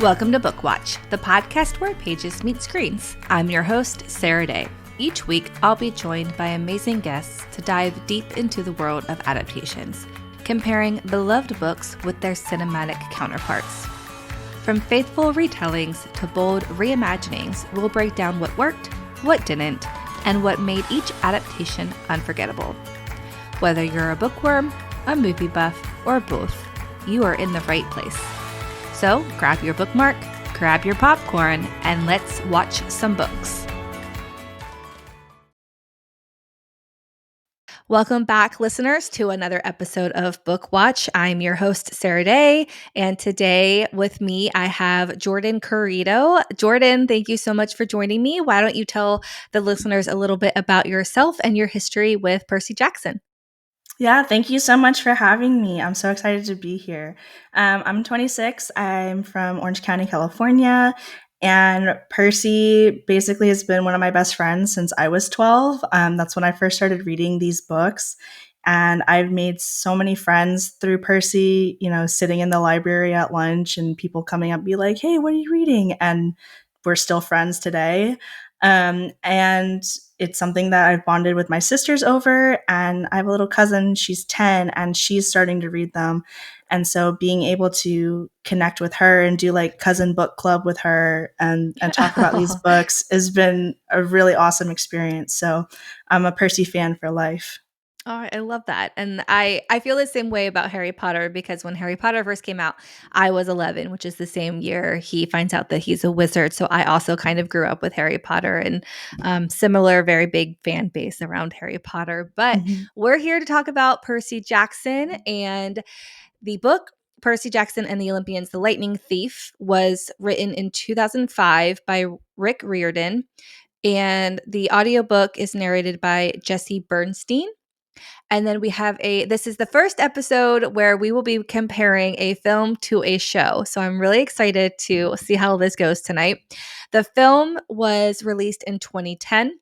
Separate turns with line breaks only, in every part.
Welcome to Book Watch, the podcast where pages meet screens. I'm your host, Sarah Day. Each week, I'll be joined by amazing guests to dive deep into the world of adaptations, comparing beloved books with their cinematic counterparts. From faithful retellings to bold reimaginings, we'll break down what worked, what didn't, and what made each adaptation unforgettable. Whether you're a bookworm, a movie buff, or both, you are in the right place. So grab your bookmark, grab your popcorn, and let's watch some books. Welcome back, listeners, to another episode of Book Watch. I'm your host, Sarah Day, and today with me, I have Jordan Corrito. Jordan, thank you so much for joining me. Why don't you tell the listeners a little bit about yourself and your history with Percy Jackson?
Yeah, thank you so much for having me. I'm so excited to be here. I'm 26. I'm from Orange County, California. And Percy basically has been one of my best friends since I was 12. That's when I first started reading these books. And I've made so many friends through Percy, sitting in the library at lunch and people coming up and be like, hey, what are you reading? And we're still friends today. And it's something that I've bonded with my sisters over, and I have a little cousin, she's 10, and she's starting to read them. And so being able to connect with her and do like cousin book club with her and talk about these books has been a really awesome experience. So I'm a Percy fan for life.
Oh, I love that. And I feel the same way about Harry Potter because when Harry Potter first came out, I was 11, which is the same year he finds out that he's a wizard. So I also kind of grew up with Harry Potter and similar, very big fan base around Harry Potter. But we're here to talk about Percy Jackson, and the book Percy Jackson and the Olympians, The Lightning Thief, was written in 2005 by Rick Riordan. And the audiobook is narrated by Jesse Bernstein. And then we have this is the first episode where we will be comparing a film to a show. So I'm really excited to see how this goes tonight. The film was released in 2010,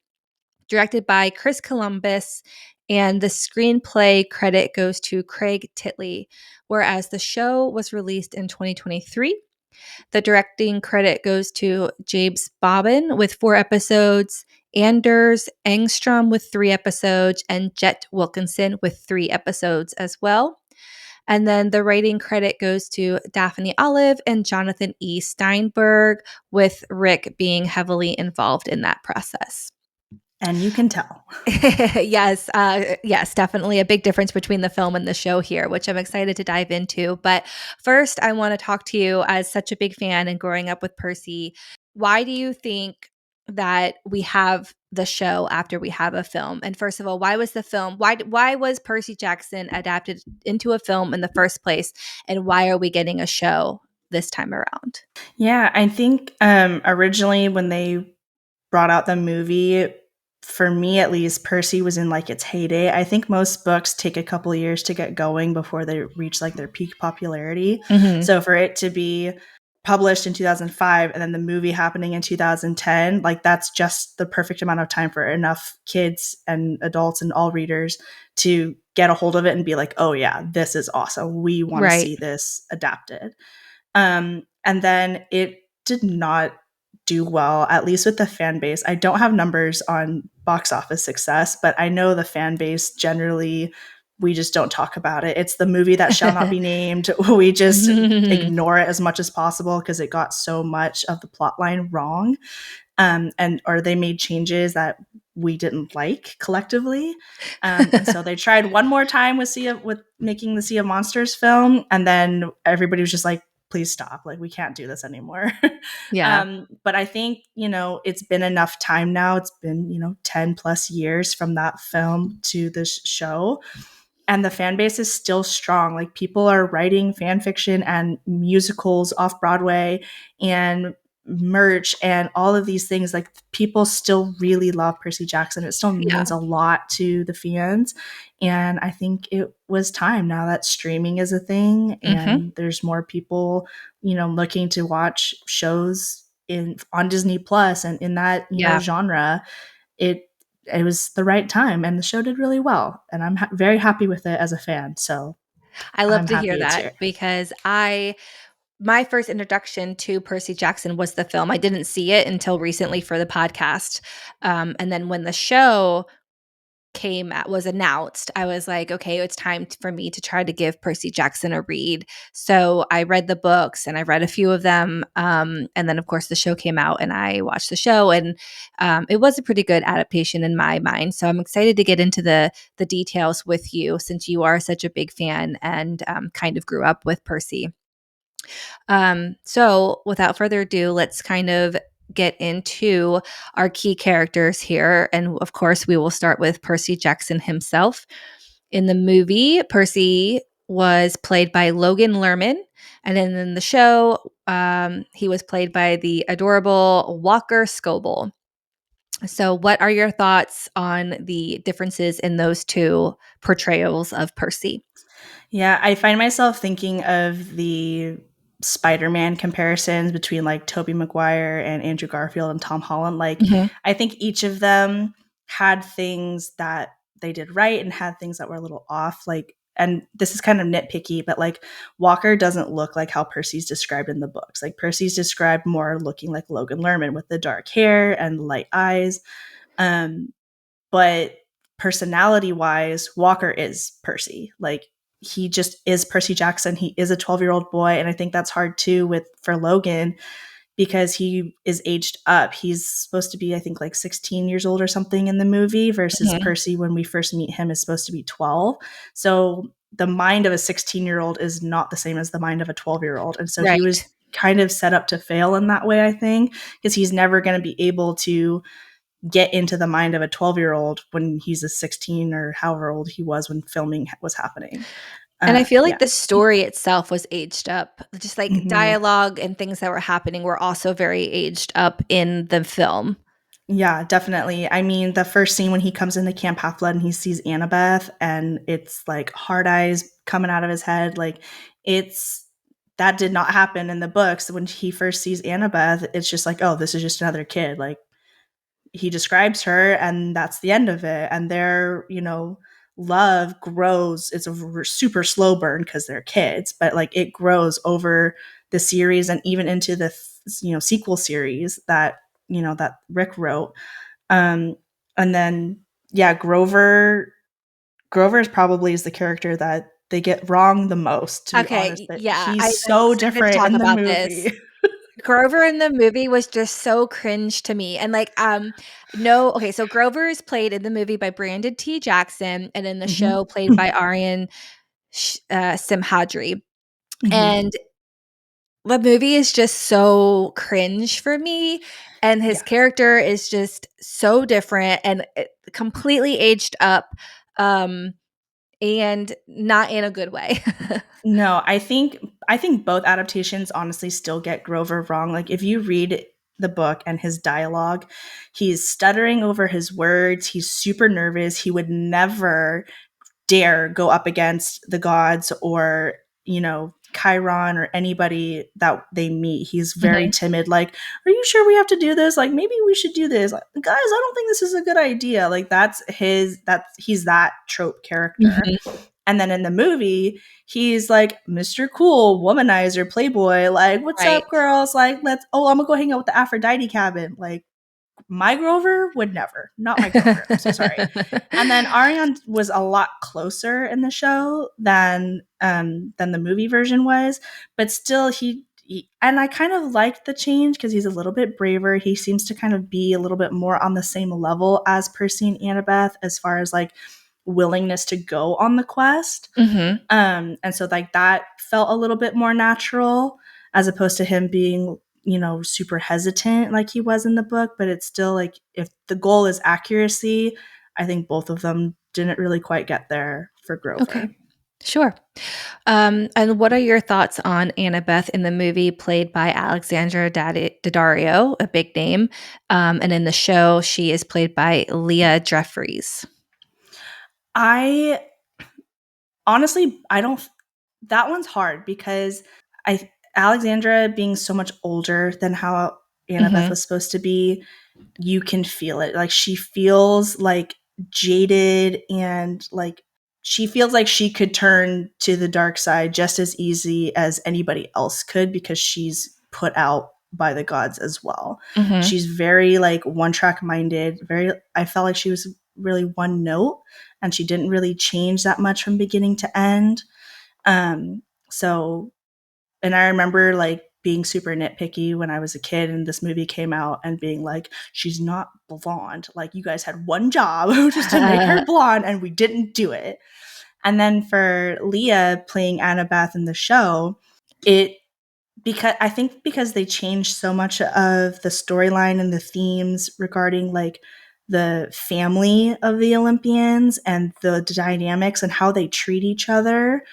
directed by Chris Columbus, and the screenplay credit goes to Craig Titley, whereas the show was released in 2023. The directing credit goes to James Bobbin with 4 episodes, Anders Engstrom with 3 episodes, and Jet Wilkinson with 3 episodes as well. And then the writing credit goes to Daphne Olive and Jonathan E. Steinberg, with Rick being heavily involved in that process.
And you can tell.
Yes, definitely a big difference between the film and the show here, which I'm excited to dive into. But first, I want to talk to you as such a big fan and growing up with Percy. Why do you think that we have the show after we have a film? And first of all, why was the film? Why was Percy Jackson adapted into a film in the first place? And why are we getting a show this time around?
Yeah, I think originally when they brought out the movie, for me at least, Percy was in like its heyday. I think most books take a couple of years to get going before they reach like their peak popularity. So for it to be published in 2005 and then the movie happening in 2010, like that's just the perfect amount of time for enough kids and adults and all readers to get a hold of it and be like, oh yeah, this is awesome. We want to see this adapted. And then it did not do well, at least with the fan base. I don't have numbers on box office success, but I know the fan base generally, we just don't talk about it. It's the movie that shall not be named. We just ignore it as much as possible because it got so much of the plot line wrong. Or they made changes that we didn't like collectively. And so they tried one more time with making the Sea of Monsters film. And then everybody was just like, please stop. Like, we can't do this anymore.
Yeah.
But I think, it's been enough time now. It's been, 10 plus years from that film to this show. And the fan base is still strong. Like, people are writing fan fiction and musicals off Broadway and merch and all of these things. Like, people still really love Percy Jackson. It still means a lot to the fans. And I think it was time now that streaming is a thing and there's more people, looking to watch shows on Disney Plus and in that, genre. It was the right time and the show did really well. And I'm very happy with it as a fan. So
I love to hear that because I my first introduction to Percy Jackson was the film. I didn't see it until recently for the podcast. And then when the show was announced, I was like, okay, it's time for me to try to give Percy Jackson a read. So I read the books and I read a few of them. And then of course the show came out and I watched the show, and it was a pretty good adaptation in my mind. So I'm excited to get into the details with you, since you are such a big fan and kind of grew up with Percy. So without further ado, let's kind of get into our key characters here. And of course, we will start with Percy Jackson himself. In the movie, Percy was played by Logan Lerman. And then in the show, he was played by the adorable Walker Scobell. So, what are your thoughts on the differences in those two portrayals of Percy?
Yeah, I find myself thinking of the Spider-Man comparisons between like Tobey Maguire and Andrew Garfield and Tom Holland. Like,
Mhm.
I think each of them had things that they did right and had things that were a little off. Like, and this is kind of nitpicky, but like Walker doesn't look like how Percy's described in the books. Like Percy's described more looking like Logan Lerman with the dark hair and light eyes. Um, but personality wise, Walker is Percy. Like he just is Percy Jackson. He is a 12-year-old boy. And I think that's hard too for Logan because he is aged up. He's supposed to be, I think, like 16 years old or something in the movie versus
Mhm.
Percy, when we first meet him, is supposed to be 12. So the mind of a 16-year-old is not the same as the mind of a 12-year-old. And so he was
Right.
kind of set up to fail in that way, I think, because he's never going to be able to get into the mind of a 12-year-old when he's a 16 or however old he was when filming was happening.
And I feel like
Yeah.
the story itself was aged up. Just like
Hmm.
dialogue and things that were happening were also very aged up in the film.
Yeah, definitely. I mean, the first scene when he comes into Camp Half-Blood and he sees Annabeth and it's like hard eyes coming out of his head, like it's that did not happen in the books. When he first sees Annabeth, it's just like, oh, this is just another kid. Like he describes her and that's the end of it, and their love grows. It's a super slow burn because they're kids, but like it grows over the series and even into the sequel series that Rick wrote. And then yeah, Grover is probably is the character that they get wrong the most, to be honest,
Okay,
that
yeah,
he's
I'm
so
excited to
different
talk
in the
about this.
movie.
Grover in the movie was just so cringe to me. And like, no, okay, so Grover is played in the movie by Brandon T. Jackson, and in the
Hmm.
show played by Aryan Simhadri.
Hmm.
And the movie is just so cringe for me, and his
Yeah.
character is just so different and completely aged up, and not in a good way.
No, I think both adaptations honestly still get Grover wrong. Like if you read the book and his dialogue, he's stuttering over his words, he's super nervous, he would never dare go up against the gods or, Chiron or anybody that they meet. He's very
Mhm,
timid. Like, are you sure we have to do this? Like, maybe we should do this. Like, guys, I don't think this is a good idea. Like, he's that trope character.
mhm.
And then in the movie, he's like Mr. Cool, womanizer, playboy. Like, what's
Right.
up, girls? Like, I'm gonna go hang out with the Aphrodite cabin. Like, my Grover would never. Not my Grover. I'm so sorry. And then Ariane was a lot closer in the show than the movie version was, but still he and I kind of liked the change because he's a little bit braver. He seems to kind of be a little bit more on the same level as Percy and Annabeth as far as like willingness to go on the quest.
Mhm.
And so like that felt a little bit more natural as opposed to him being, super hesitant like he was in the book. But it's still like if the goal is accuracy, I think both of them didn't really quite get there for
Okay.
Grover.
Sure. And what are your thoughts on Annabeth in the movie played by Alexandra Daddario, a big name? And in the show, she is played by Leah Jeffries.
I honestly, I don't. That one's hard because I Alexandra being so much older than how Annabeth
Mhm.
was supposed to be, you can feel it. Like she feels like jaded and like she feels like she could turn to the dark side just as easy as anybody else could because she's put out by the gods as well.
Mm-hmm.
She's very like one track minded, very I felt like she was really one note and she didn't really change that much from beginning to end. So and I remember like being super nitpicky when I was a kid and this movie came out and being like, she's not blonde. Like, you guys had one job, which was to make her blonde, and we didn't do it. And then for Leah playing Annabeth in the show, it because I think because they changed so much of the storyline and the themes regarding like the family of the Olympians and the dynamics and how they treat each other,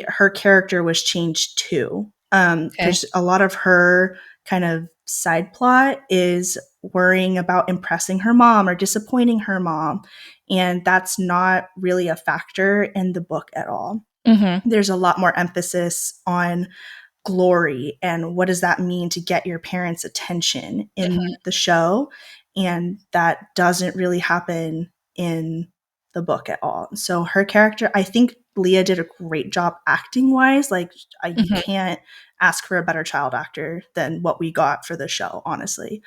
her character was changed too.
Okay.
Because a lot of her kind of side plot is worrying about impressing her mom or disappointing her mom, and that's not really a factor in the book at all.
Mm-hmm.
There's a lot more emphasis on glory and what does that mean to get your parents' attention in the show, and that doesn't really happen in the book at all. So her character, I think Leah did a great job acting wise. Like you
Mm-hmm.
can't ask for a better child actor than what we got for the show, honestly.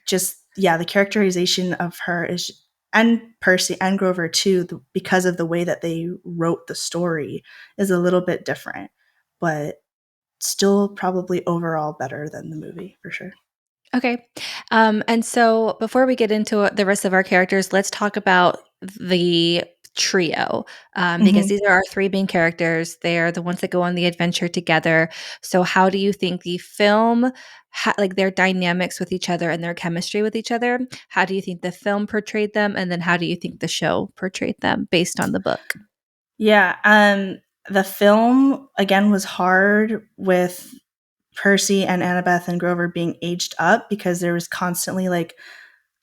Just yeah, the characterization of her is, and Percy and Grover too, because of the way that they wrote the story, is a little bit different, but still probably overall better than the movie for sure.
Okay. And so before we get into the rest of our characters, let's talk about the trio, because
Mm-hmm.
these are our three main characters. They're the ones that go on the adventure together. So, how do you think the film, like their dynamics with each other and their chemistry with each other, how do you think the film portrayed them? And then how do you think the show portrayed them based on the book?
Yeah. The film again was hard with Percy and Annabeth and Grover being aged up because there was constantly like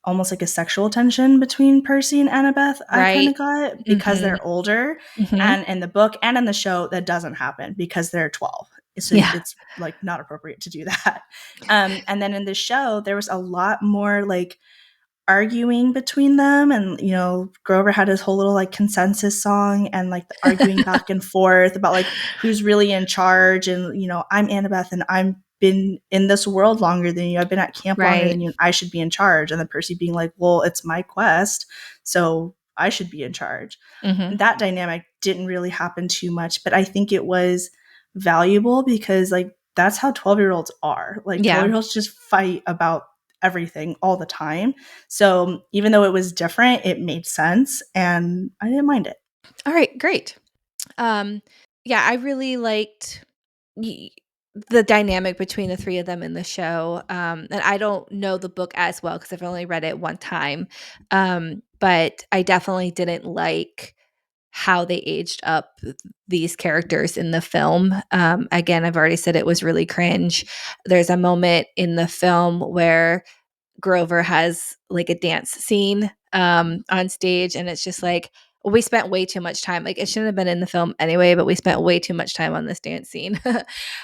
almost like a sexual tension between Percy and Annabeth. I kind
Right.
of got because
Mm-hmm.
they're older,
Mm-hmm.
and in the book and in the show that doesn't happen because they're 12. So
Yeah.
it's like not appropriate to do that. And then in the show there was a lot more like arguing between them, and Grover had his whole little like consensus song and like the arguing back and forth about like who's really in charge, and I'm Annabeth and I've been in this world longer than you, I've been at camp longer
Right.
than you, and I should be in charge, and then Percy being like, well, it's my quest, so I should be in charge.
Mm-hmm.
That dynamic didn't really happen too much, but I think it was valuable because like that's how 12-year-olds are. Like
Yeah.
12-year-olds just fight about everything all the time. So even though it was different, it made sense and I didn't mind it.
All right. Great. Um, yeah, I really liked y- the dynamic between the three of them in the show. And I don't know the book as well because I've only read it one time. But I definitely didn't like how they aged up these characters in the film. Again, I've already said it was really cringe. There's a moment in the film where Grover has like a dance scene on stage, and it's just like we spent way too much time. Like it shouldn't have been in the film anyway, but we spent way too much time on this dance scene.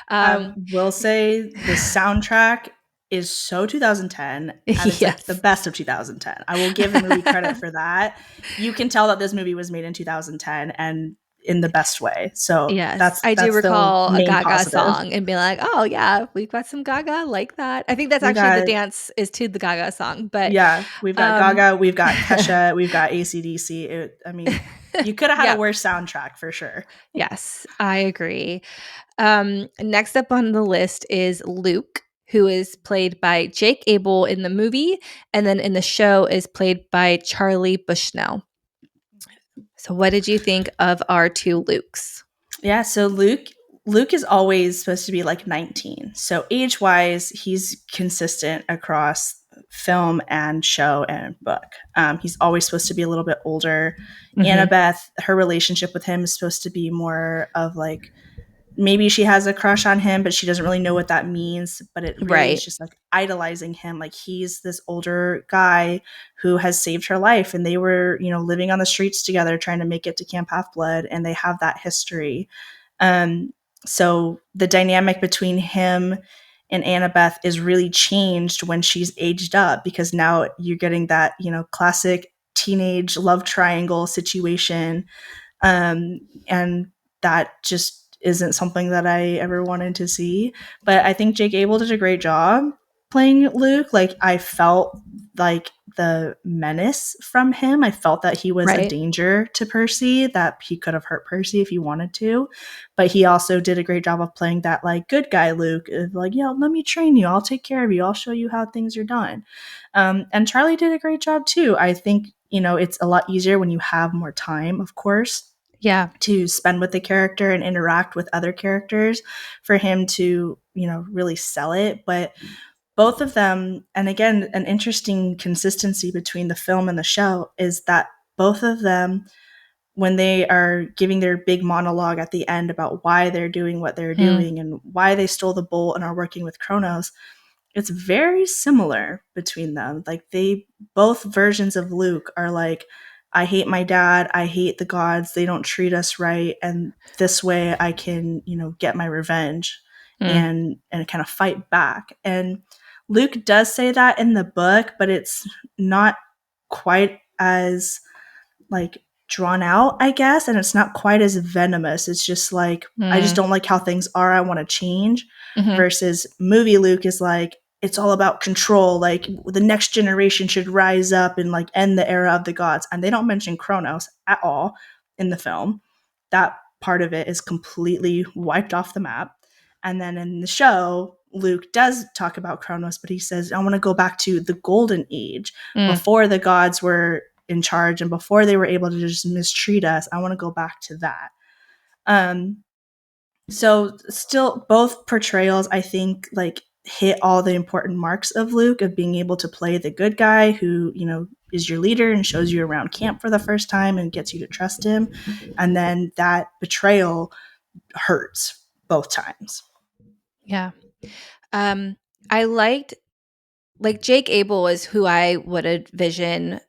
I
um,
will say the soundtrack is so 2010 and it's like the
yes.
best of 2010. I will give the movie credit for that. You can tell that this movie was made in 2010 and in the best way. So
Yes,
that's
I do
that's the
recall a
main
Gaga
positive.
song and being like, "Oh yeah, we've got some Gaga like that." I think that's
We
actually the
got
dance is to the Gaga song, but
Yeah, we've got
um
Gaga, we've got Kesha, we've got AC/DC. I mean, you could have had a
yeah,
worse soundtrack for sure.
yes, I agree. Next up on the list is Luke, who is played by Jake Abel in the movie, and then in the show is played by Charlie Bushnell. So, what did you think of our two Lukes?
Yeah, so Luke is always supposed to be like 19. So age-wise, he's consistent across film and show and book. He's always supposed to be a little bit older.
Hmm.
Annabeth, her relationship with him is supposed to be more of like maybe she has a crush on him, but she doesn't really know what that means. But it really is
Right,
just like idolizing him. Like he's this older guy who has saved her life, and they were, living on the streets together, trying to make it to Camp Half Blood, and they have that history. Um, so the dynamic between him and Annabeth is really changed when she's aged up because now you're getting that, classic teenage love triangle situation. And that just isn't something that I ever wanted to see. But I think Jake Abel did a great job playing Luke. Like, I felt like the menace from him. I felt that he was a
Right.
danger to Percy, that he could have hurt Percy if he wanted to. But he also did a great job of playing that, like, good guy Luke, like, yeah, let me train you. I'll take care of you. I'll show you how things are done. And Charlie did a great job too. I think, it's a lot easier when you have more time, of course,
Yeah.
to spend with the character and interact with other characters for him to, really sell it. But both of them, and again, an interesting consistency between the film and the show is that both of them, when they are giving their big monologue at the end about why they're doing what they're
Mm.
doing and why they stole the bolt and are working with Kronos, it's very similar between them. Like, they both versions of Luke are like, I hate my dad, I hate the gods, they don't treat us right, and this way I can, get my revenge
Mm.
and kind of fight back. And Luke does say that in the book, but it's not quite as, like, drawn out, I guess, and it's not quite as venomous. It's just like, I just
Mm.
don't like how things are, I want to change.
Mhm.
Versus movie Luke is like, it's all about control, like the next generation should rise up and like end the era of the gods. And they don't mention Kronos at all in the film. That part of it is completely wiped off the map. And then in the show, Luke does talk about Kronos, but he says, I want to go back to the golden age
Mm.
before the gods were in charge and before they were able to just mistreat us. I want to go back to that. Um, so still, both portrayals, I think, like, hit all the important marks of Luke, of being able to play the good guy who, is your leader and shows you around camp for the first time and gets you to trust him. And then that betrayal hurts both times.
Yeah. Um, I liked, like, Jake Abel is who I would envision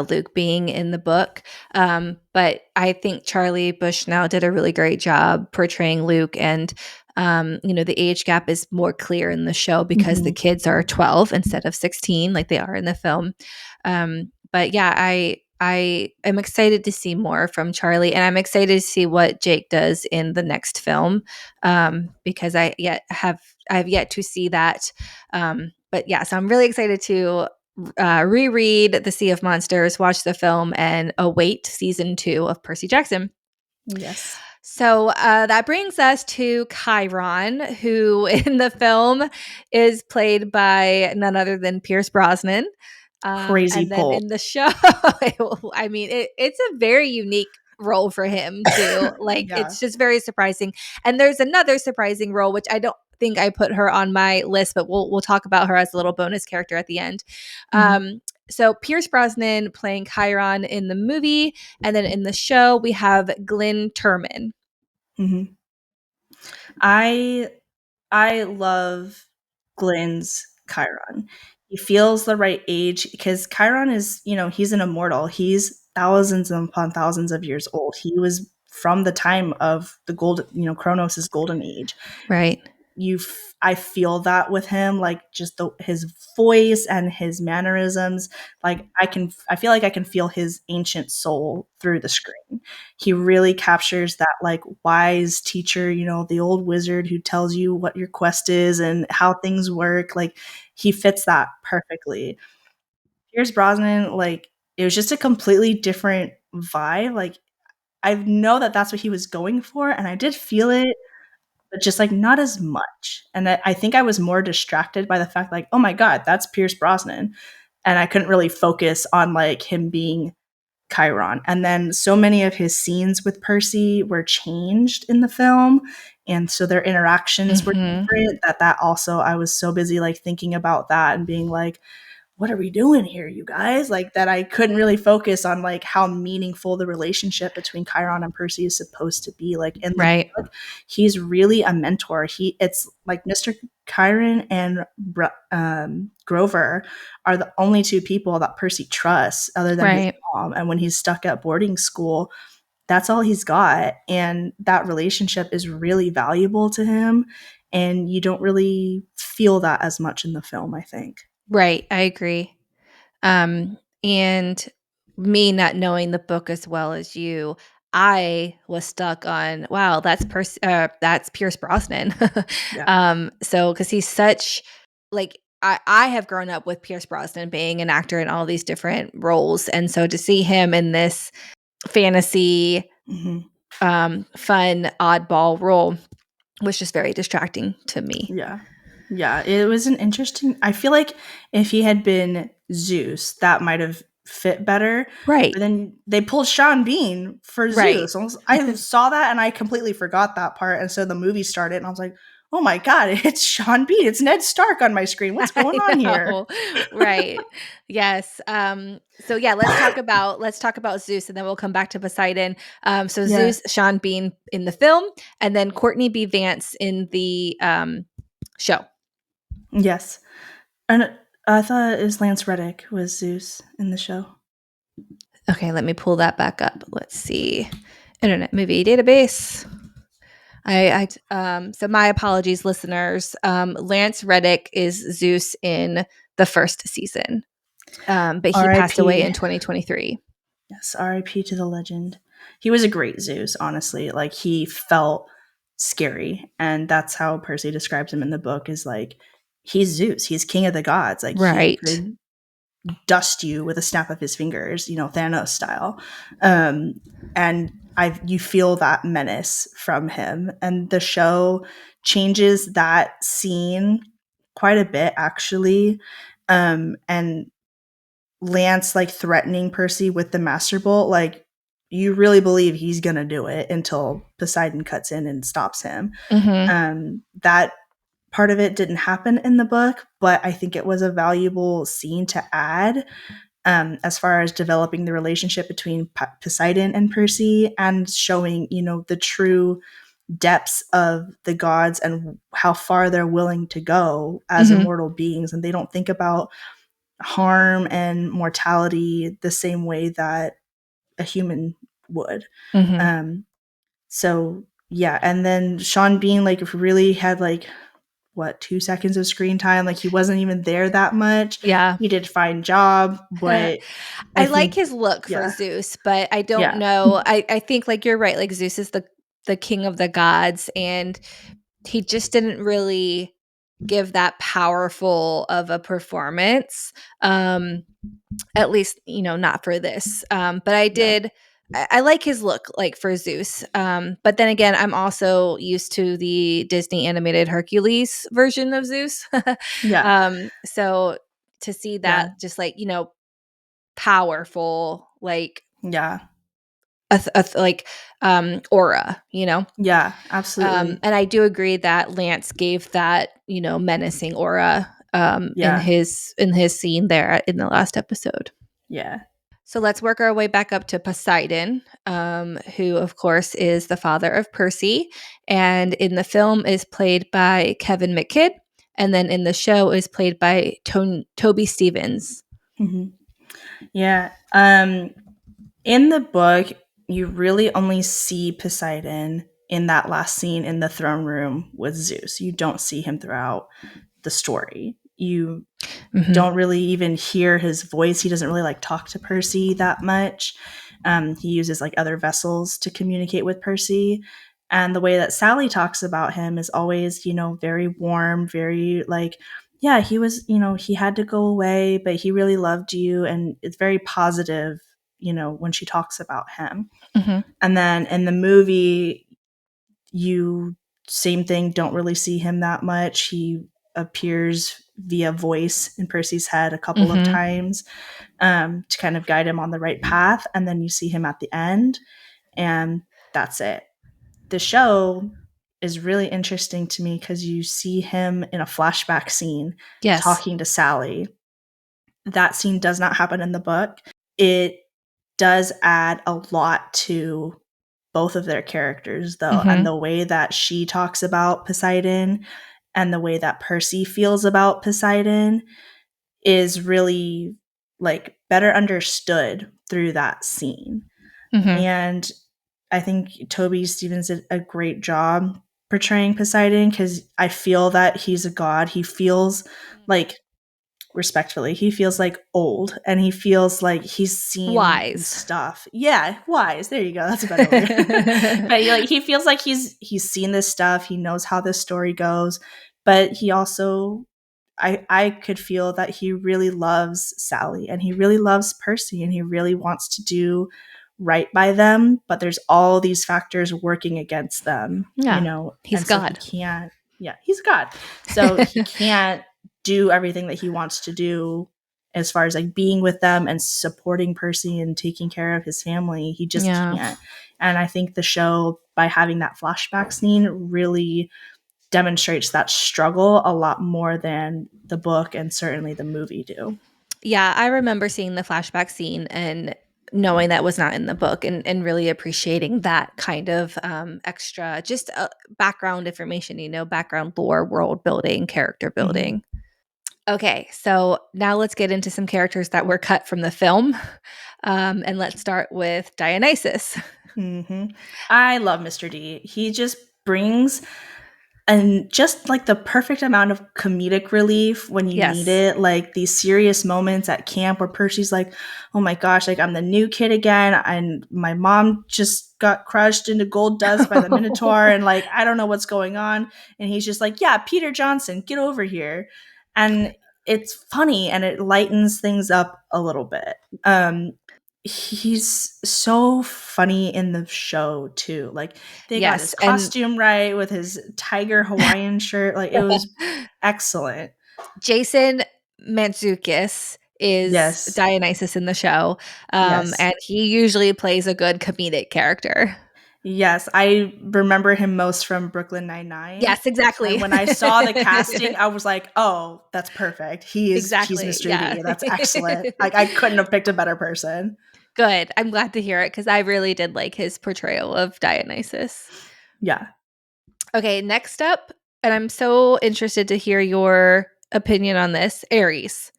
Luke being in the book. But I think Charlie Bushnell did a really great job portraying Luke. And, the age gap is more clear in the show because the
Mhm.
kids are 12 instead of 16, like they are in the film. But yeah, I am excited to see more from Charlie, and I'm excited to see what Jake does in the next film, because I've yet to see that. But yeah, so I'm really excited to reread The Sea of Monsters, watch the film, and await season 2 of Percy Jackson.
Yes.
So that brings us to Chiron, who in the film is played by none other than Pierce Brosnan.
Crazy
And then
pull.
in the show, I mean, it's a very unique role for him too. Like,
Yeah.
it's just very surprising. And there's another surprising role, which I don't think I put her on my list, but we'll talk about her as a little bonus character at the end.
Mhm.
So Pierce Brosnan playing Chiron in the movie, and then in the show we have Glyn Turman.
Mhm. I I love Glenn's Chiron. He feels the right age because Chiron is, he's an immortal. He's thousands upon thousands of years old. He was from the time of the golden, Kronos' golden age.
Right.
I feel that with him, like, just his voice and his mannerisms. Like, I feel like I can feel his ancient soul through the screen. He really captures that, like, wise teacher, the old wizard who tells you what your quest is and how things work. Like, he fits that perfectly. Pierce Brosnan, like, it was just a completely different vibe. Like, I know that that's what he was going for, and I did feel it, but just, like, not as much. And I think I was more distracted by the fact, like, oh my god, that's Pierce Brosnan, and I couldn't really focus on, like, him being Chiron. And then so many of his scenes with Percy were changed in the film, and so their interactions were
Hmm.
different. That also, I was so busy, like, thinking about that and being like, what are we doing here, you guys? Like, that I couldn't really focus on, like, how meaningful the relationship between Chiron and Percy is supposed to be. Like, in the
Right.
book, he's really a mentor. It's like Mr. Chiron and Grover are the only two people that Percy trusts other than his
Right.
mom. And when he's stuck at boarding school, that's all he's got. And that relationship is really valuable to him. And you don't really feel that as much in the film, I think.
Right. I agree. And me not knowing the book as well as you, I was stuck on, wow, that's Pierce Brosnan.
Yeah.
So because he's such like I have grown up with Pierce Brosnan being an actor in all these different roles, and so to see him in this fantasy,
Hmm.
fun oddball role was just very distracting to me.
Yeah. Yeah. It was an interesting. I feel like if he had been Zeus, that might have fit better.
Right,
But then they pulled Sean Bean for
right.
Zeus. I saw that and I completely forgot that part. And so the movie started and I was like, oh my God, it's Sean Bean. It's Ned Stark on my screen. What's going
I
on here?
know. Right. Yes. So yeah, let's talk about Zeus and then we'll come back to Poseidon. So
Yeah.
Zeus, Sean Bean in the film, and then Courtney B. Vance in the show.
Yes. And I thought it was Lance Reddick was Zeus in the show.
Okay, let me pull that back up. Let's see. Internet Movie Database. So my apologies, listeners. Lance Reddick is Zeus in the first season. But he passed away
R.I.P.
in 2023.
Yes, R.I.P. to the legend. He was a great Zeus, honestly. Like he felt scary, and that's how Percy describes him in the book. Is like he's Zeus. He's king of the gods. Like he
Right.
could dust you with a snap of his fingers, Thanos style. Um, and you feel that menace from him, and the show changes that scene quite a bit, actually. And Lance like threatening Percy with the Master Bolt, like you really believe he's gonna do it until Poseidon cuts in and stops him.
Mm-hmm.
That part of it didn't happen in the book, but I think it was a valuable scene to add, as far as developing the relationship between Poseidon and Percy and showing, the true depths of the gods and how far they're willing to go as
Mm-hmm.
immortal beings. And they don't think about harm and mortality the same way that a human would.
Mm-hmm.
Um, so yeah, and then Sean Bean like really had like what 2 seconds of screen time. Like he wasn't even there that much.
Yeah.
He did a fine job, but I
I like
think
his look for
yeah,
Zeus, but I don't
yeah,
know. I think like you're right. Like Zeus is the king of the gods, and he just didn't really give that powerful of a performance. At least, not for this. But
yeah,
I like his look like for Zeus. But then again, I'm also used to the Disney animated Hercules version of Zeus.
yeah,
So to see
yeah,
that just like, powerful, like
yeah,
like aura,
yeah, absolutely,
and I do agree that Lance gave that, menacing aura in
yeah,
his scene there in the last episode.
yeah.
So let's work our way back up to Poseidon, who, of course, is the father of Percy. And in the film is played by Kevin McKidd. And then in the show is played by Toby Stevens.
Hmm. Yeah. In the book, you really only see Poseidon in that last scene in the throne room with Zeus. You don't see him throughout the story. You
Mm-hmm.
don't really even hear his voice. He doesn't really like talk to Percy that much. He uses like other vessels to communicate with Percy. And the way that Sally talks about him is always, very warm, very like, yeah, he was, he had to go away, but he really loved you. And it's very positive, when she talks about him.
Mm-hmm.
And then in the movie, you same thing, don't really see him that much. He appears via voice in Percy's head a couple of
Mm-hmm.
times, to kind of guide him on the right path, and then you see him at the end, and that's it. The show is really interesting to me because you see him in a flashback scene
Yes.
talking to Sally. That scene does not happen in the book. It does add a lot to both of their characters, though, and
Mm-hmm.
the way that she talks about Poseidon and the way that Percy feels about Poseidon is really like better understood through that scene.
Mm-hmm.
And I think Toby Stevens did a great job portraying Poseidon because I feel that he's a god. He feels like respectfully, he feels like old, and he feels like he's seen this
Wise.
stuff. Yeah, wise. There you go. That's a better word. But he feels like he's seen this stuff. He knows how this story goes, but he also, I could feel that he really loves Sally, and he really loves Percy, and he really wants to do right by them, but there's all these factors working against them,
Yeah. He's
and so he
God.
can't. Yeah, he's God. So he can't do everything that he wants to do as far as like being with them and supporting Percy and taking care of his family. He just
Yeah.
can't. And I think the show, by having that flashback scene, really demonstrates that struggle a lot more than the book and certainly the movie do.
Yeah, I remember seeing the flashback scene and knowing that was not in the book, and really appreciating that kind of extra, just background information, background lore, world building, character
Mm-hmm.
building. Okay, so now let's get into some characters that were cut from the film. And let's start with Dionysus.
Mm-hmm. I love Mr. D. He just brings and just like the perfect amount of comedic relief when you need
Yes.
it, like these serious moments at camp where Percy's like, oh my gosh, like I'm the new kid again, and my mom just got crushed into gold dust by the Minotaur, and like I don't know what's going on. And he's just like, yeah, Peter Johnson, get over here. And it's funny and it lightens things up a little bit. um he's so funny in the show too. Like they got his
Yes, and
costume right with his tiger Hawaiian shirt. Like it was excellent.
Jason Mantzoukas is
Yes.
Dionysus in the show,
Yes.
and he usually plays a good comedic character.
Yes. I remember him most from Brooklyn Nine-Nine.
Yes, exactly.
And when I saw the casting, I was like, "Oh, that's perfect. He's
Exactly,
Mr.
yeah.
D. That's excellent." Like I couldn't have picked a better person.
Good, I'm glad to hear it because I really did like his portrayal of Dionysus.
Yeah.
Okay, next up, and I'm so interested to hear your opinion on this, Ares,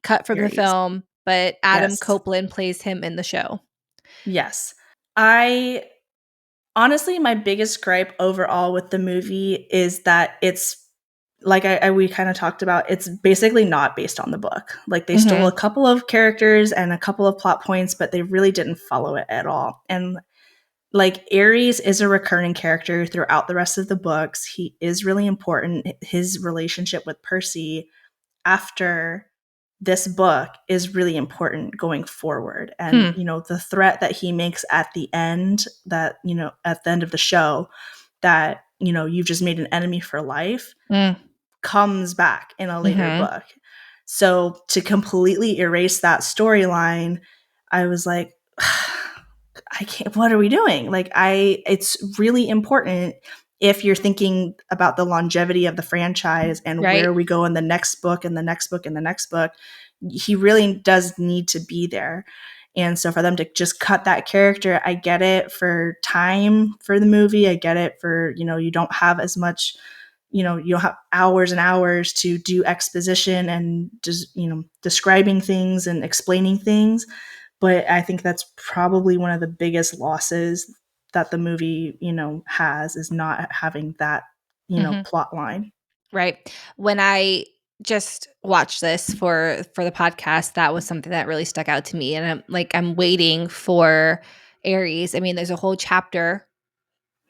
cut from the
Aries.
film, but Adam
Yes.
Copeland plays him in the show.
Yes. I honestly, my biggest gripe overall with the movie is that it's like we kind of talked about. It's basically not based on the book. Like they stole
Mhm.
a couple of characters and a couple of plot points, but they really didn't follow it at all. And like Ares is a recurring character throughout the rest of the books. He is really important. His relationship with Percy after this book is really important going forward. And,
Hmm.
the threat that he makes at the end, that, at the end of the show, that, you've just made an enemy for life,
Mm.
comes back in a later
Mhm.
book. So to completely erase that storyline, I was like, I can't, what are we doing? Like, it's really important if you're thinking about the longevity of the franchise and
Right?
where we go in the next book and the next book and the next book. He really does need to be there. And so for them to just cut that character, I get it for time for the movie. I get it for, you don't have as much, you don't have hours and hours to do exposition and just, describing things and explaining things. But I think that's probably one of the biggest losses that the movie, has, is not having that,
Mhm.
plot line.
Right. When I just watched this for the podcast, that was something that really stuck out to me, and I'm waiting for Aries. I mean, there's a whole chapter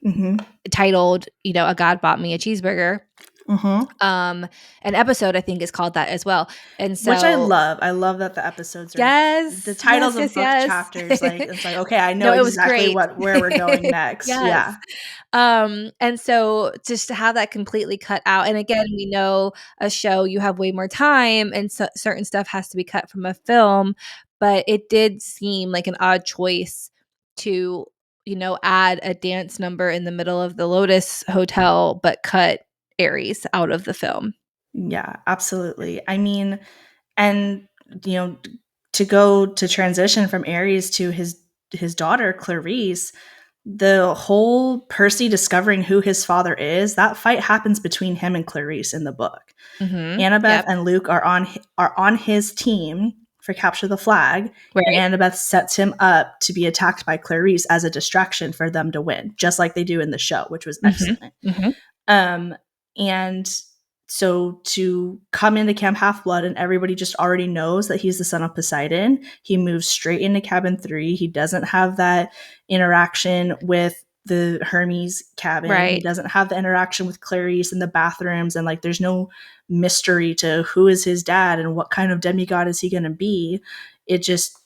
Mm-hmm.
titled, "A God Bought Me a Cheeseburger."
Mm-hmm.
Um, an episode I think is called that as well. And
Which I
so
love. I love that the episodes are the
yes,
titles
yes,
of
yes,
book
yes.
chapters. Like it's like, okay, I know
No, it was
exactly
great.
where we're going next.
Yes.
Yeah.
And so just to have that completely cut out, and again, we know a show, you have way more time, and certain stuff has to be cut from a film, but it did seem like an odd choice to, add a dance number in the middle of the Lotus Hotel, but cut Aries out of the film.
Yeah, absolutely. I mean, and you know, to go to transition from Aries to his daughter Clarice, the whole Percy discovering who his father is, that fight happens between him and Clarice in the book.
Mhm.
Annabeth
Yep.
and Luke are on his team for capture the flag, and
Right.
Annabeth sets him up to be attacked by Clarice as a distraction for them to win, just like they do in the show, which was
Mhm.
excellent.
Mhm.
Um, and so to come into Camp Half-Blood and everybody just already knows that he's the son of Poseidon, he moves straight into cabin 3. He doesn't have that interaction with the Hermes cabin. He
Right.
doesn't have the interaction with Clarice in the bathrooms, and like there's no mystery to who is his dad and what kind of demigod is he going to be. It just,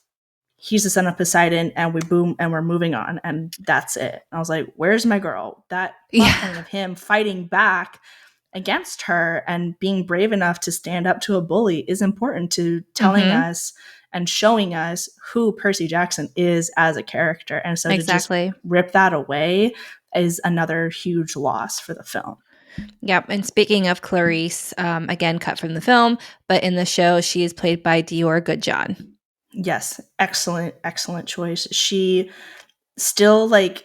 he's the son of Poseidon, and we boom, and we're moving on, and that's it. I was like, where's my girl? That plot
Yeah.
point of him fighting back against her and being brave enough to stand up to a bully is important to telling
Mhm.
us and showing us who Percy Jackson is as a character. And so to just
Exactly.
rip that away is another huge loss for the film.
Yep. And speaking of Clarice, again, cut from the film, but in the show, she is played by Dior Goodjohn.
Yes, excellent, excellent choice. She still like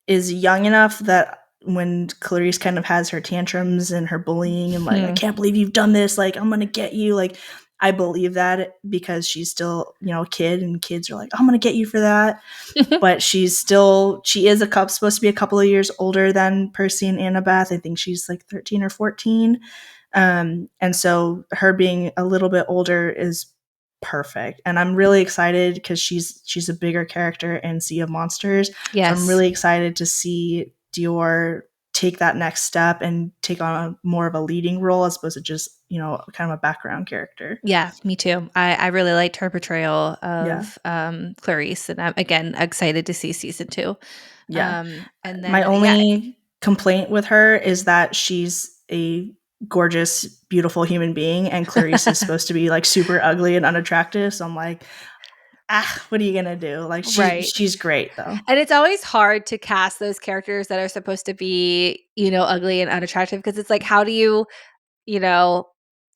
is young enough that when Clarice kind of has her tantrums and her bullying and like, I can't believe you've done this, like I'm gonna get you, like I believe that because she's still, you know, a kid, and kids are like, I'm gonna get you for that. But she is supposed to be a couple of years older than Percy and Annabeth. I think she's like 13 or 14. And so her being a little bit older is perfect. And I'm really excited because she's a bigger character in Sea of Monsters. So I'm
Yes.
really excited to see Dior take that next step and take on more of a leading role as opposed to just, you know, kind of a background character.
Yeah, me too. I really liked her portrayal
Yeah.
of Clarice, and I'm again excited to see season 2.
Yeah.
And
My
then yeah,
only complaint with her is that she's a gorgeous, beautiful human being, and Clarice is supposed to be like super ugly and unattractive. So I'm like, what are you gonna do? Like
right.
she's great though.
And it's always hard to cast those characters that are supposed to be, ugly and unattractive because it's like, how do you, you know,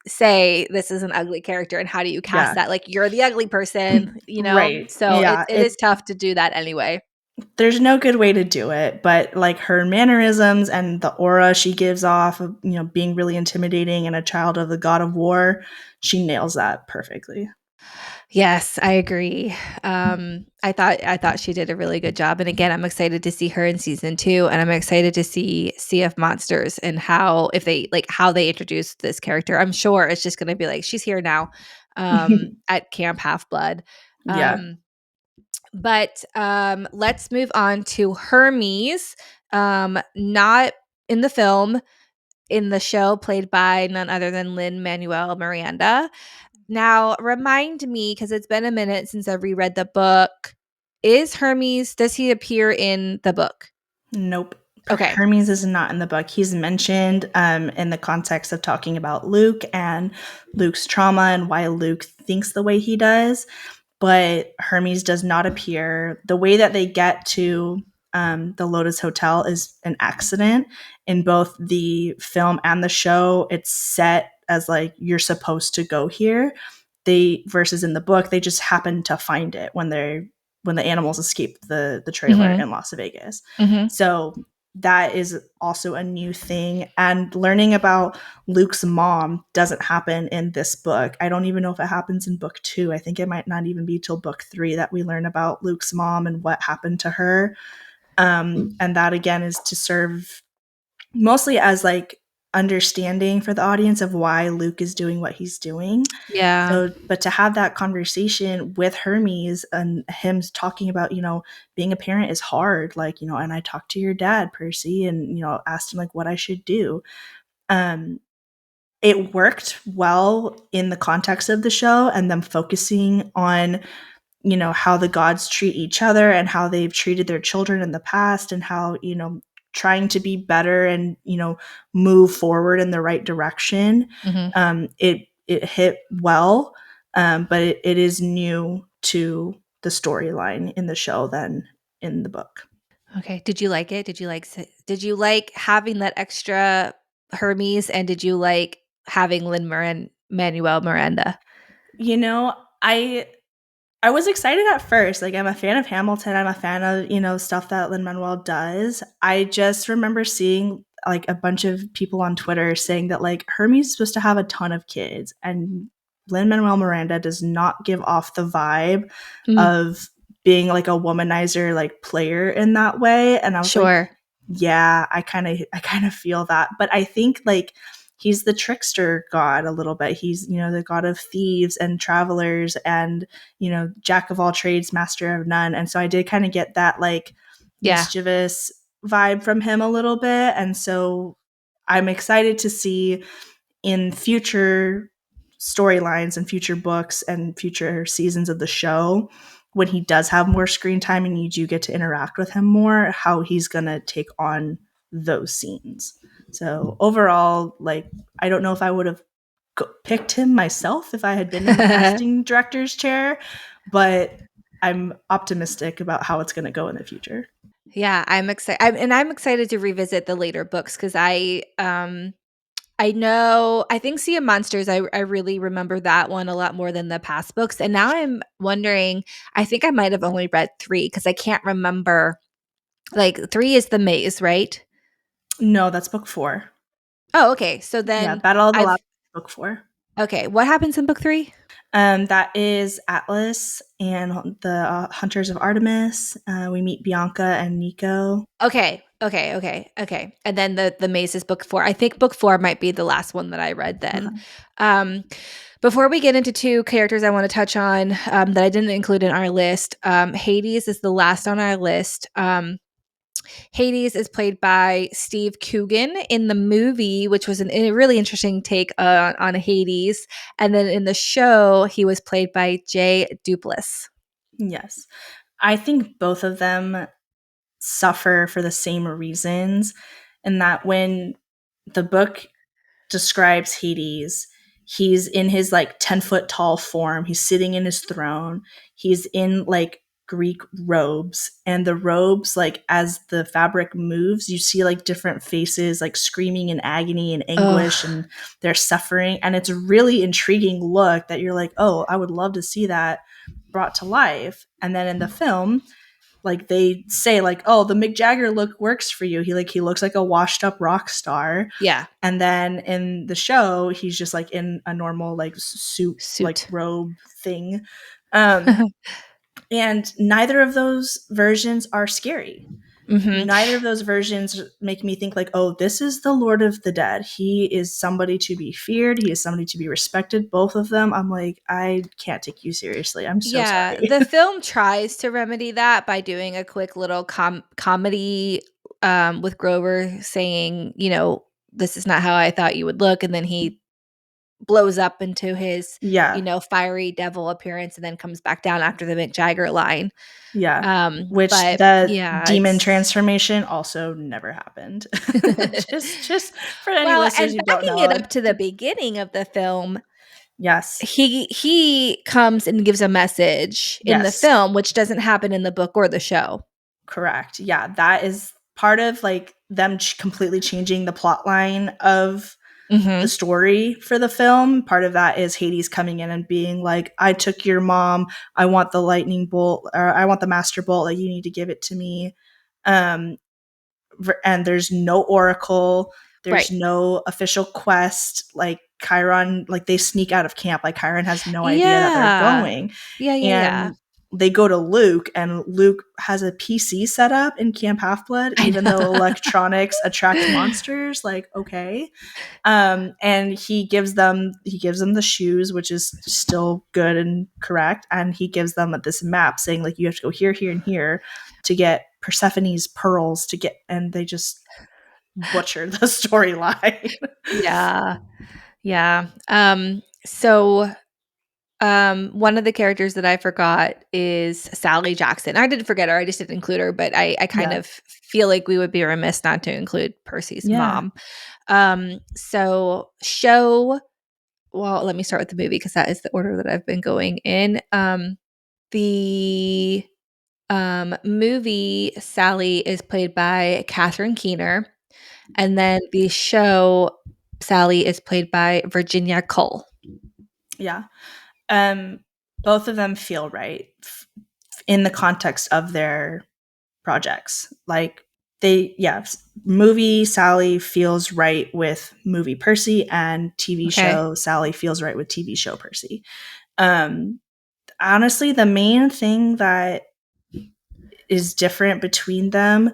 say this is an ugly character and how do you cast
Yeah.
that? Like you're the ugly person,
Right.
So
Yeah.
it is tough to do that anyway.
There's no good way to do it, but like her mannerisms and the aura she gives off of, you know, being really intimidating and a child of the god of war, she nails that perfectly.
Yes, I agree. I thought she did a really good job, and again, I'm excited to see her in season 2, and I'm excited to see Sea of Monsters and how they introduce this character. I'm sure it's just going to be like she's here now, at Camp Half Blood.
Yeah.
But let's move on to Hermes. Not in the film, in the show, played by none other than Lin Manuel Miranda. Now, remind me, because it's been a minute since I've reread the book. Does he appear in the book?
Nope.
Okay.
Hermes is not in the book. He's mentioned in the context of talking about Luke and Luke's trauma and why Luke thinks the way he does, but Hermes does not appear. The way that they get to the Lotus Hotel is an accident. In both the film and the show, it's set as like you're supposed to go here. They versus in the book, they just happen to find it when the animals escape the trailer
Mhm.
in Las Vegas.
Mhm.
So that is also a new thing. And learning about Luke's mom doesn't happen in this book. I don't even know if it happens in book 2. I think it might not even be till book 3 that we learn about Luke's mom and what happened to her. And that again is to serve mostly as like understanding for the audience of why Luke is doing what he's doing.
Yeah.
So, but to have that conversation with Hermes and him talking about, you know, being a parent is hard, like, you know, and I talked to your dad, Percy, and, you know, asked him like what I should do. Um, it worked well in the context of the show and them focusing on, you know, how the gods treat each other and how they've treated their children in the past and how, you know, trying to be better and, you know, move forward in the right direction.
Mhm.
It hit well, but it is new to the storyline in the show than in the book.
Okay. Did you like it? Did you like having that extra Hermes, and did you like having Manuel Miranda?
You know, I was excited at first. Like, I'm a fan of Hamilton. I'm a fan of, you know, stuff that Lin-Manuel does. I just remember seeing like a bunch of people on Twitter saying that like Hermes is supposed to have a ton of kids, and Lin-Manuel Miranda does not give off the vibe
Mm,
of being like a womanizer like player in that way. And I was like,
sure.
yeah, I kind of feel that. But I think like he's the trickster god a little bit. He's, you know, the god of thieves and travelers and, you know, jack of all trades, master of none. And so I did kind of get that like
Yeah.
mischievous vibe from him a little bit. And so I'm excited to see in future storylines and future books and future seasons of the show, when he does have more screen time and you do get to interact with him more, how he's going to take on those scenes. So overall, like, I don't know if I would have picked him myself if I had been in the casting director's chair, but I'm optimistic about how it's going to go in the future.
Yeah, I'm excited. I'm excited to revisit the later books because I know I think Sea of Monsters, I really remember that one a lot more than the past books. And now I'm wondering, I think I might have only read 3 because I can't remember. Like 3 is the maze, right?
No, that's book 4.
Oh, okay. So
Yeah,
then
Battle of the
I've
Last book 4.
okay. What happens in book 3?
That is Atlas and the Hunters of Artemis. We meet Bianca and Nico.
Okay. And then the maze is book 4. I think book 4 might be the last one that I read then.
Uh-huh.
Um, before we get into 2 characters I want to touch on that I didn't include in our list, Hades is the last on our list. Hades is played by Steve Coogan in the movie, which was a really interesting take on Hades. And then in the show, he was played by Jay Duplass.
Yes. I think both of them suffer for the same reasons, and that when the book describes Hades, he's in his like 10-foot tall form. He's sitting in his throne. He's in like Greek robes, and the robes, like as the fabric moves, you see like different faces like screaming in agony and anguish,
Ugh.
and they're suffering. And it's a really intriguing look that you're like, oh, I would love to see that brought to life. And then in the film, like they say like, oh, the Mick Jagger look works for you. He looks like a washed up rock star.
Yeah.
And then in the show, he's just like in a normal like suit, like
Suit.
robe thing. And neither of those versions are scary.
Hmm.
Neither of those versions make me think like, oh, this is the Lord of the Dead. He is somebody to be feared. He is somebody to be respected. Both of them, I'm like, I can't take you seriously. I'm so
Yeah,
sorry.
the film tries to remedy that by doing a quick little comedy with Grover saying, you know, this is not how I thought you would look. And then he blows up into his, you
Yeah.
know, fiery devil appearance and then comes back down after the Mick Jagger line.
Yeah. Which
But
the
yeah,
demon
it's
transformation also never happened. just for any
well,
listeners
and
who don't
backing
know.
it up to the beginning of the film,
Yes.
he comes and gives a message in the
Yes.
film, which doesn't happen in the book or the show.
Correct. Yeah, that is part of like them completely changing the plot line of the
Hmm.
story for the film. Part of that is Hades coming in and being like, I took your mom. I want the lightning bolt, or I want the master bolt. Like, you need to give it to me. Um, and there's no oracle.
Right.
There's no official quest. Like Chiron, like they sneak out of camp. Like Chiron has no idea that they're
Yeah.
going.
Yeah.
And they go to Luke, and Luke has a PC set up in Camp Half Blood,
I
even though
know.
electronics attract monsters. Like, okay. And he gives them the shoes, which is still good and correct, and he gives them this map saying like, you have to go here, here, and here to get Persephone's pearls to get, and they just butchered the storyline.
Yeah. Yeah. One of the characters that I forgot is Sally Jackson. I didn't forget her, I just didn't include her, but I kind
Yeah.
of feel like we would be remiss not to include Percy's
Yeah.
mom. So show well, let me start with the movie because that is the order that I've been going in. The movie Sally is played by Catherine Keener, and then the show Sally is played by Virginia Cole.
Yeah. Um, Both of them feel right in the context of their projects. Like movie Sally feels right with movie Percy, and TV
Okay.
show Sally feels right with TV show Percy. Um, Honestly, the main thing that is different between them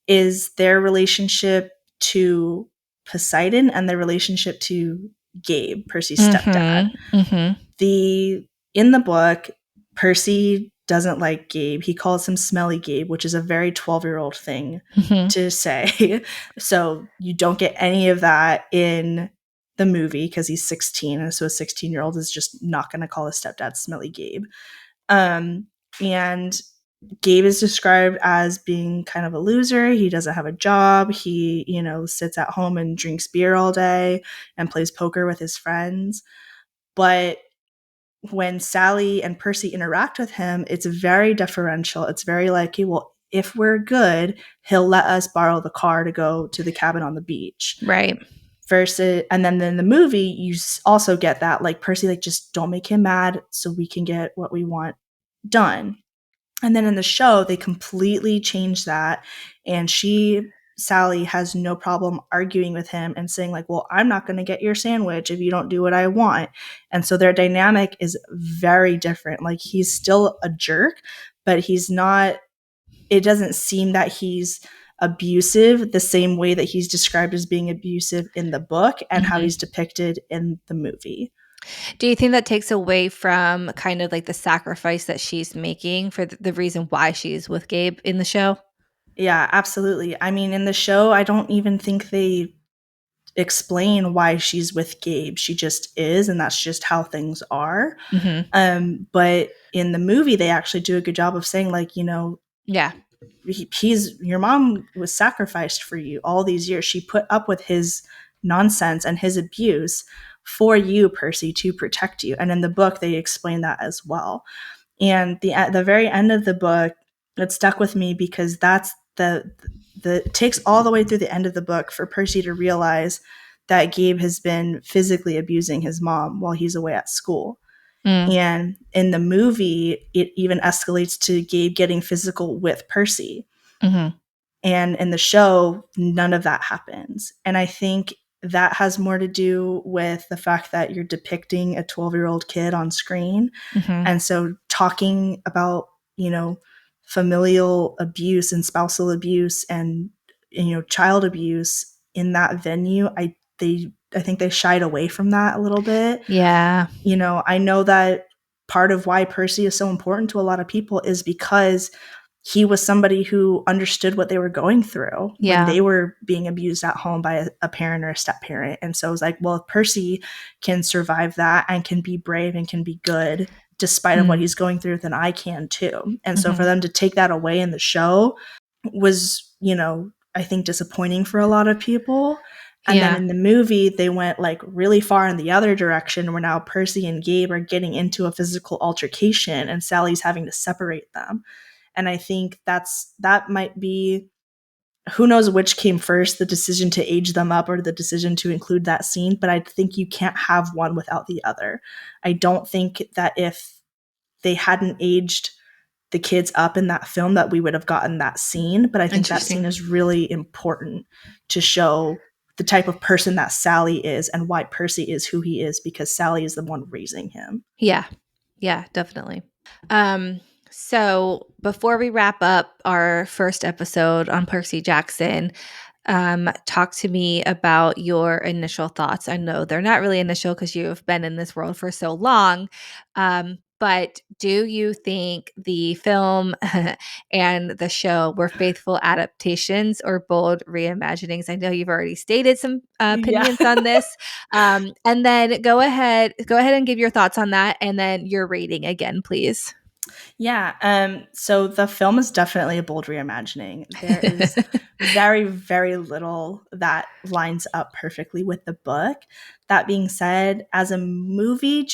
is their relationship to Poseidon and the relationship to Gabe, Percy's stepdad.
Mhm. Mhm.
In the book, Percy doesn't like Gabe. He calls him Smelly Gabe, which is a very 12-year-old thing
Mhm.
to say. So you don't get any of that in the movie because he's 16. And so a 16-year-old is just not going to call his stepdad Smelly Gabe. And Gabe is described as being kind of a loser. He doesn't have a job. He, sits at home and drinks beer all day and plays poker with his friends. But when Sally and Percy interact with him, it's very deferential. It's very like, hey, well, if we're good, he'll let us borrow the car to go to the cabin on the beach.
Right.
Versus, and then in the movie, you also get that, like, Percy, like, just don't make him mad so we can get what we want done. And then in the show, they completely change that. And Sally, has no problem arguing with him and saying, like, well, I'm not going to get your sandwich if you don't do what I want. And so their dynamic is very different. Like, he's still a jerk, but he's not, it doesn't seem that he's abusive the same way that he's described as being abusive in the book and how he's depicted in the movie.
Do you think that takes away from kind of like the sacrifice that she's making for the reason why she's with Gabe in the show?
Yeah, absolutely. I mean, in the show, I don't even think they explain why she's with Gabe. She just is, and that's just how things are.
Mhm.
But in the movie, they actually do a good job of saying, like,
Yeah.
your mom was sacrificed for you all these years. She put up with his nonsense and his abuse for you, Percy, to protect you. And in the book, they explain that as well. And at the very end of the book, it stuck with me because that's it takes all the way through the end of the book for Percy to realize that Gabe has been physically abusing his mom while he's away at school.
Mm.
And in the movie, it even escalates to Gabe getting physical with Percy.
Mhm.
And in the show, none of that happens. And I think that has more to do with the fact that you're depicting a 12-year-old kid on screen.
Mhm.
And so talking about, familial abuse and spousal abuse and, child abuse in that venue, I think they shied away from that a little bit.
Yeah.
I know that part of why Percy is so important to a lot of people is because he was somebody who understood what they were going through when
Yeah.
they were being abused at home by a parent or a step parent. And so it was like, well, if Percy can survive that and can be brave and can be good despite of what
Mm.
he's going through, then I can too. And so for
Mhm.
them to take that away in the show was, I think disappointing for a lot of people. And then
Yeah.
in the movie, they went like really far in the other direction where now Percy and Gabe are getting into a physical altercation and Sally's having to separate them. And I think that might be, who knows which came first, the decision to age them up or the decision to include that scene. But I think you can't have one without the other. I don't think that if they hadn't aged the kids up in that film that we would have gotten that scene. But I think that scene
Interesting.
is really important to show the type of person that Sally is and why Percy is who he is, because Sally is the one raising him.
Yeah. Yeah, definitely. So before we wrap up our first episode on Percy Jackson, talk to me about your initial thoughts. I know they're not really initial because you've been in this world for so long. But do you think the film and the show were faithful adaptations or bold reimaginings? I know you've already stated some
Yeah.
opinions on this. And then go ahead and give your thoughts on that and then your rating again, please.
Yeah. So the film is definitely a bold reimagining. There is very, very little that lines up perfectly with the book. That being said, as a movie,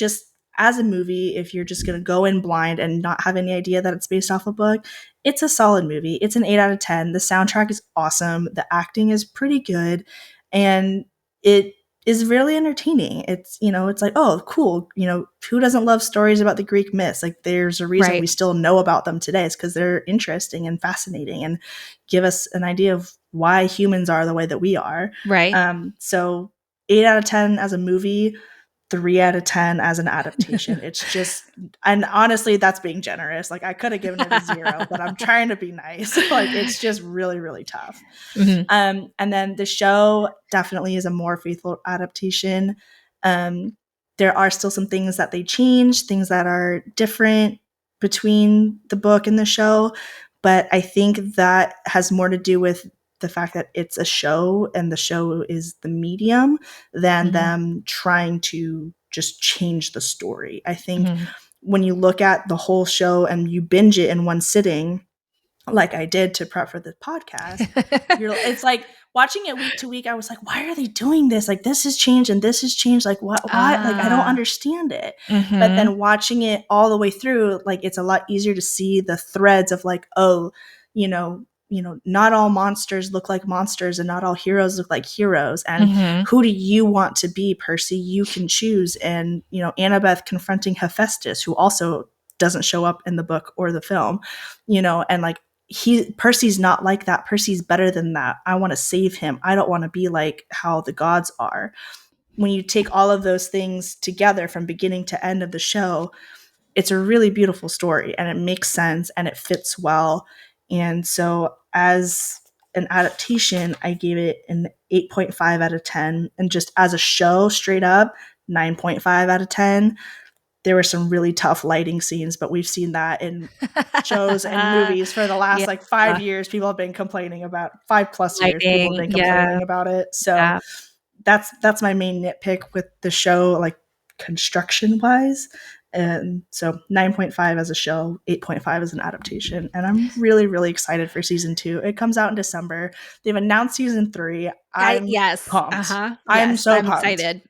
if you're just going to go in blind and not have any idea that it's based off a book, it's a solid movie. It's an 8 out of 10. The soundtrack is awesome. The acting is pretty good. And it is really entertaining. It's like, oh, cool. Who doesn't love stories about the Greek myths? Like, there's a reason we
Right.
still know about them today. It's because they're interesting and fascinating and give us an idea of why humans are the way that we are.
Right.
So 8 out of 10 as a movie. 3 out of 10 as an adaptation. It's just, and honestly, that's being generous. Like I could have given it a 0, but I'm trying to be nice. Like it's just really, really tough.
Mhm.
And then the show definitely is a more faithful adaptation. There are still some things that they change, things that are different between the book and the show. But I think that has more to do with the fact that it's a show and the show is the medium than them trying to just change the story. I think when you look at the whole show and you binge it in one sitting, like I did to prep for the podcast, it's like watching it week to week. I was like, why are they doing this? Like this has changed and this has changed. Like what? Like I don't understand it. But then watching it all the way through, like it's a lot easier to see the threads of like, oh, not all monsters look like monsters and not all heroes look like heroes. And who do you want to be, Percy? You can choose. And, Annabeth confronting Hephaestus, who also doesn't show up in the book or the film, and like, Percy's not like that. Percy's better than that. I want to save him. I don't want to be like how the gods are. When you take all of those things together from beginning to end of the show, it's a really beautiful story and it makes sense and it fits well. And so as an adaptation, I gave it an 8.5 out of 10. And just as a show, straight up, 9.5 out of 10. There were some really tough lighting scenes, but we've seen that in shows and movies for the last 5 years. People have been complaining about 5+ years. People have been complaining about it. So that's my main nitpick with the show, like construction wise. And so 9.5 as a show, 8.5 as an adaptation. And I'm really, really excited for season 2. It comes out in December. They've announced season 3. I'm pumped. I'm so pumped.
Excited.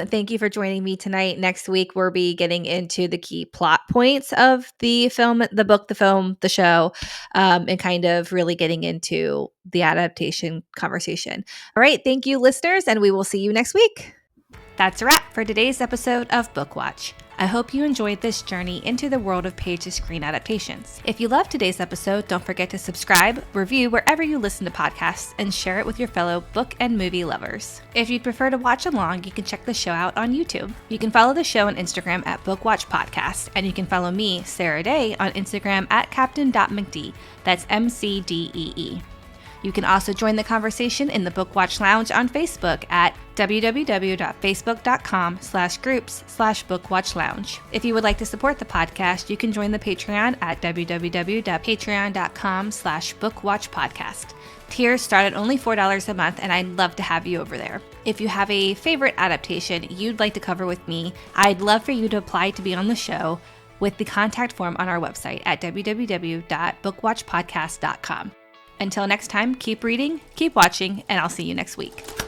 Thank you for joining me tonight. Next week, we'll be getting into the key plot points of the film, the book, the film, the show, and kind of really getting into the adaptation conversation. All right. Thank you, listeners, and we will see you next week. That's a wrap for today's episode of Book Watch. I hope you enjoyed this journey into the world of page-to-screen adaptations. If you loved today's episode, don't forget to subscribe, review wherever you listen to podcasts, and share it with your fellow book and movie lovers. If you'd prefer to watch along, you can check the show out on YouTube. You can follow the show on Instagram at Bookwatch Podcast, and you can follow me, Sarah Day, on Instagram at captain.mcdee. That's MCDEE. You can also join the conversation in the Bookwatch Lounge on Facebook at www.facebook.com/groups/bookwatchlounge. If you would like to support the podcast, you can join the Patreon at www.patreon.com/bookwatchpodcast. Tiers start at only $4 a month, and I'd love to have you over there. If you have a favorite adaptation you'd like to cover with me, I'd love for you to apply to be on the show with the contact form on our website at www.bookwatchpodcast.com. Until next time, keep reading, keep watching, and I'll see you next week.